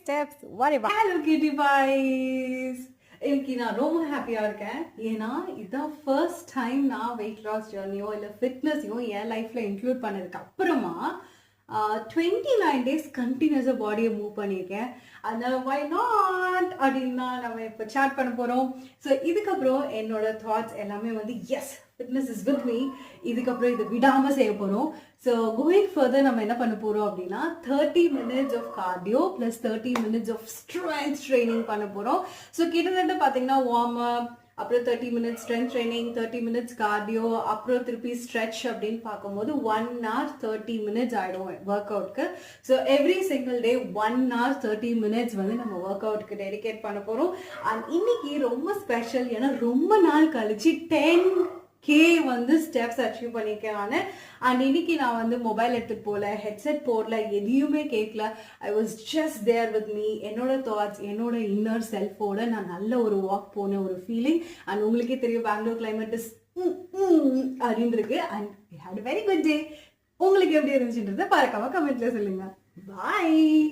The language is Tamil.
steps. Whatever. Hello kitty pies. இன்னைக்கு நான் ரொம்ப ஹாப்பியா இருக்கேன். ஏன்னா இதுதான் ஃபர்ஸ்ட் டைம் நான் வெயிட் லாஸ் ஜர்னியோ இல்லை ஃபிட்னஸையும் என் லைஃப்ல இன்க்ளூட் பண்ணதுக்கு அப்புறமா 29 டேஸ் கண்டினியூஸாக பாடியை மூவ் பண்ணியிருக்கேன். அதனால வை நாட் அப்படின்னா நம்ம இப்போ சாட் பண்ண போகிறோம். ஸோ இதுக்கப்புறம் என்னோட தாட்ஸ் எல்லாமே வந்து as fitness is with me. இதுக்கப்புறம் இதை விடாமல் செய்ய போகிறோம். ஸோ கோயிங் ஃபர்தர் நம்ம என்ன பண்ண போகிறோம் அப்படின்னா 30 minutes of cardio plus 30 minutes of strength training பண்ண போகிறோம். ஸோ கிட்டத்தட்ட பார்த்தீங்கன்னா வார்ம் அப், அப்புறம் 30 minutes strength training, 30 minutes cardio, அப்புறம் திருப்பி ஸ்ட்ரெச் அப்படின்னு பார்க்கும்போது 1 hour 30 minutes ஆகிடும் ஒர்க் அவுட்க்கு. So every single day 1 hour 30 minutes வந்து நம்ம ஒர்க் அவுட்க்கு டெடிகேட் பண்ண போகிறோம். அண்ட் இன்னைக்கு ரொம்ப ஸ்பெஷல். ஏன்னா ரொம்ப நாள் கழிச்சு 10K வந்து ஸ்டெப்ஸ் அச்சீவ் பண்ணியிருக்கேன் நான். அண்ட் இன்னைக்கு நான் வந்து மொபைல் எடுத்துகிட்டு போகல, ஹெட்செட் போடல, எதையுமே கேட்கல. I was just there with me. என்னோட தாட்ஸ், என்னோட இன்னர் செல்ஃபோட நான் நல்ல ஒரு வாக் போன ஒரு ஃபீலிங். அண்ட் உங்களுக்கே தெரியும் பெங்களூர் கிளைமேட் இஸ் அப்படின்னு இருக்கு. And we had a very good day. உங்களுக்கு எப்படி இருந்துச்சுன்றதை மறக்காம கமெண்ட்ல சொல்லுங்க. பாய்.